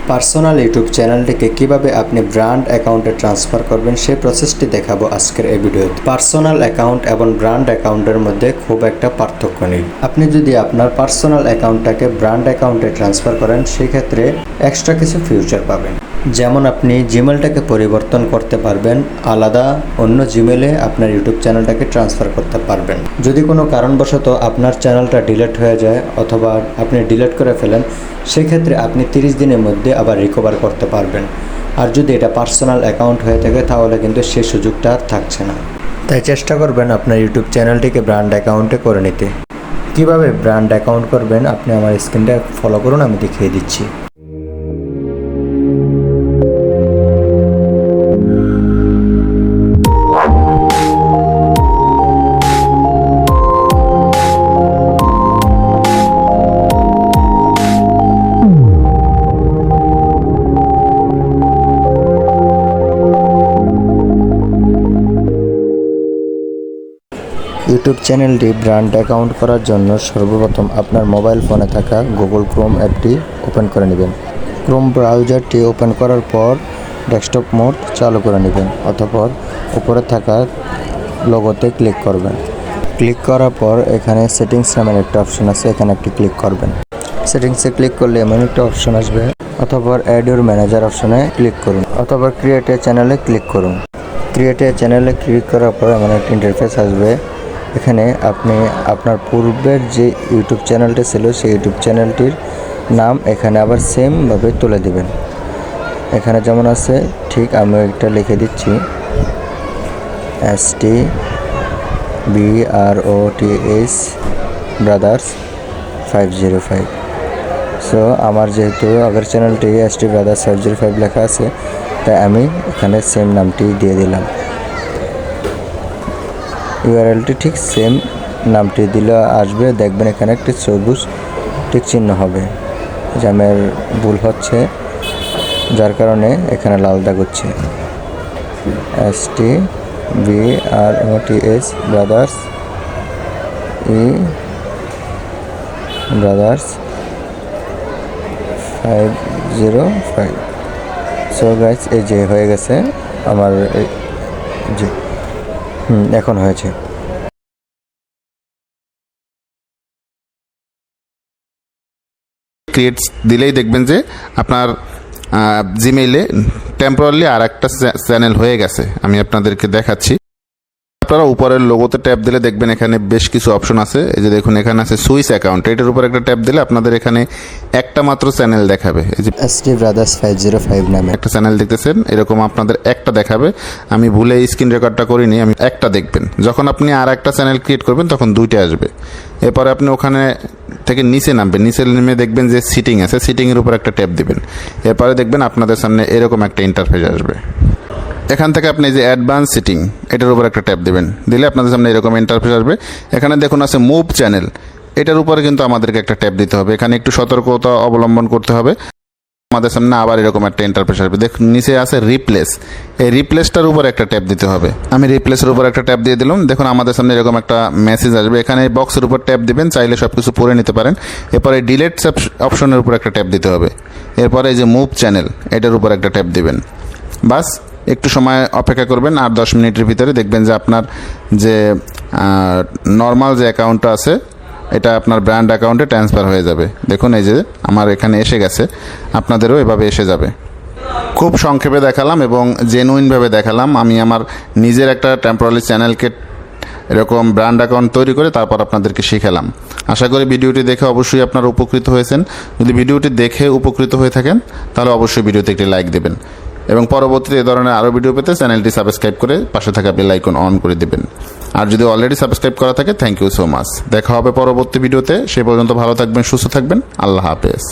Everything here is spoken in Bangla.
পার্সোনাল ইউটিউব চ্যানেলটিকে কিভাবে আপনি ব্র্যান্ড অ্যাকাউন্টে ট্রান্সফার করবেন সেই প্রসেসটি দেখাবো আজকের এই ভিডিওতে। পার্সোনাল অ্যাকাউন্ট এবং ব্র্যান্ড অ্যাকাউন্টের মধ্যে খুব একটা পার্থক্য নেই। আপনি যদি আপনার পার্সোনাল অ্যাকাউন্টটাকে ব্র্যান্ড অ্যাকাউন্টে ট্রান্সফার করেন সেক্ষেত্রে এক্সট্রা কিছু ফিউচার পাবেন। যেমন আপনি জিমেলটাকে পরিবর্তন করতে পারবেন, আলাদা অন্য জিমেলে আপনার ইউটিউব চ্যানেলটাকে ট্রান্সফার করতে পারবেন। যদি কোনো কারণবশত আপনার চ্যানেলটা ডিলিট হয়ে যায় অথবা আপনি ডিলিট করে ফেলেন সেক্ষেত্রে আপনি 30 দিনের মধ্যে আবার রিকভার করতে পারবেন। আর যদি এটা পার্সোনাল অ্যাকাউন্ট হয়ে থাকে তাহলে কিন্তু সেই সুযোগটা আর থাকছে না। তাই চেষ্টা করবেন আপনার ইউটিউব চ্যানেলটিকে ব্র্যান্ড অ্যাকাউন্টে করে নিতে। কিভাবে ব্র্যান্ড অ্যাকাউন্ট করবেন আপনি আমার স্ক্রিনটা ফলো করুন, আমি দেখিয়ে দিচ্ছি। ইউটিউব চ্যানেলটি ব্র্যান্ড অ্যাকাউন্ট করার জন্য সর্বপ্রথম আপনার মোবাইল ফোনে থাকা গুগল ক্রোম অ্যাপটি ওপেন করে নেবেন। ক্রোম ব্রাউজারটি ওপেন করার পর ডেস্কটপ মোড চালু করে নেবেন, অতঃপর উপরে থাকা লোগোতে ক্লিক করবেন। ক্লিক করার পর এখানে সেটিংস নামের একটা অপশন আছে, এখানে একটি ক্লিক করবেন। সেটিংসে ক্লিক করলে এমন একটা অপশন আসবে, অতঃপর অ্যাড ইউর ম্যানেজার অপশনে ক্লিক করুন, অথবা ক্রিয়েট এ চ্যানেলে ক্লিক করুন। ক্রিয়েট এ চ্যানেলে ক্লিক করার পর এমন একটা ইন্টারফেস আসবে। এখানে আপনি আপনার পূর্বের যে ইউটিউব চ্যানেলটি ছিল সেই ইউটিউব চ্যানেলটির নাম এখানে আবার সেমভাবে তুলে দেবেন। এখানে যেমন আছে ঠিক আমি একটা লিখে দিচ্ছি, STBROTS ব্রাদার্স 505। সো আমার যেহেতু আগের চ্যানেলটি ST ব্রাদার্স 505 লেখা আছে তাই আমি এখানে সেম নামটি দিয়ে দিলাম। ইউআরএলটি ঠিক সেম নামটি দিলে আসবে, দেখবেন এখানে একটি সবুজ টিক চিহ্ন হবে। যে আমার ভুল হচ্ছে যার কারণে এখানে লাল দাগ হচ্ছে। STBROTS brothers brothers 505। So guys এই যে হয়ে গেছে আমার যে এখন হয়েছে। ক্রিয়েটস দিলেই দেখবেন যে আপনার জিমেইলে টেম্পোরারি আর একটা চ্যানেল হয়ে গেছে। আমি আপনাদেরকে দেখাচ্ছি। আপনারা উপরের লোগোতে ট্যাপ দিলে দেখবেন এখানে বেশ কিছু অপশন আছে। এই যে দেখুন এখানে আছে সুইচ অ্যাকাউন্ট, এটার উপর একটা ট্যাপ দিলে আপনাদের এখানে একটা মাত্র চ্যানেল দেখাবে। এই যে ST ব্রাদার্স 505 নামে একটা চ্যানেল দেখতেছেন, এরকম আপনাদের একটা দেখাবে। আমি ভুলে স্ক্রিন রেকর্ডটা করিনি, আমি একটা দেখবেন। যখন আপনি আর একটা চ্যানেল ক্রিয়েট করবেন তখন দুইটা আসবে। এরপরে আপনি ওখানে থেকে নিচে নামবেন, নিচে নেমে দেখবেন যে সিটিং আছে, সিটিংয়ের উপর একটা ট্যাপ দিবেন। এরপরে দেখবেন আপনাদের সামনে এরকম একটা ইন্টারফেস আসবে। এখান থেকে আপনি যে অ্যাডভান্স সিটিং এটার উপর একটা ট্যাপ দিবেন, দিলে আপনাদের সামনে এরকম ইন্টারফেস আসবে। এখানে দেখুন আছে মুভ চ্যানেল, এটার উপরে কিন্তু আমাদেরকে একটা ট্যাপ দিতে হবে। এখানে একটু সতর্কতা অবলম্বন করতে হবে। আমাদের সামনে আবার এরকম একটা ইন্টারফেস আসবে। দেখুন নিচে আছে রিপ্লেস, এই রিপ্লেসটার উপর একটা ট্যাপ দিতে হবে। আমি রিপ্লেসের উপর একটা ট্যাপ দিয়ে দিলাম। দেখুন আমাদের সামনে এরকম একটা মেসেজ আসবে। এখানে বক্সের উপর ট্যাপ দিবেন, চাইলে সব কিছু পড়ে নিতে পারেন। এরপরে ডিলেট অপশনের উপর একটা ট্যাপ দিতে হবে। এরপরে এই যে মুভ চ্যানেল এটার উপর একটা ট্যাপ দিবেন। বাস একটু সময় অপেক্ষা করবেন, আর 10 মিনিটের ভিতরে দেখবেন যে আপনার যে নর্মাল যে অ্যাকাউন্টটা আছে এটা আপনার ব্র্যান্ড অ্যাকাউন্টে ট্রান্সফার হয়ে যাবে। দেখুন এই যে আমার এখানে এসে গেছে, আপনাদেরও এভাবে এসে যাবে। খুব সংক্ষেপে দেখালাম এবং জেনুইনভাবে দেখালাম। আমি আমার নিজের একটা টেম্পোরারি চ্যানেলকে এরকম ব্র্যান্ড অ্যাকাউন্ট তৈরি করে তারপর আপনাদেরকে শিখালাম। আশা করি ভিডিওটি দেখে অবশ্যই আপনারা উপকৃত হয়েছেন। যদি ভিডিওটি দেখে উপকৃত হয়ে থাকেন তাহলে অবশ্যই ভিডিওতে একটি লাইক দেবেন এবং পরবর্তীতে এ ধরনের আরও ভিডিও পেতে চ্যানেলটি সাবস্ক্রাইব করে পাশে থাকা বেল আইকন অন করে দেবেন। আর যদি অলরেডি সাবস্ক্রাইব করা থাকে থ্যাংক ইউ সো মাচ। দেখা হবে পরবর্তী ভিডিওতে। সে পর্যন্ত ভালো থাকবেন, সুস্থ থাকবেন। আল্লাহ হাফেজ।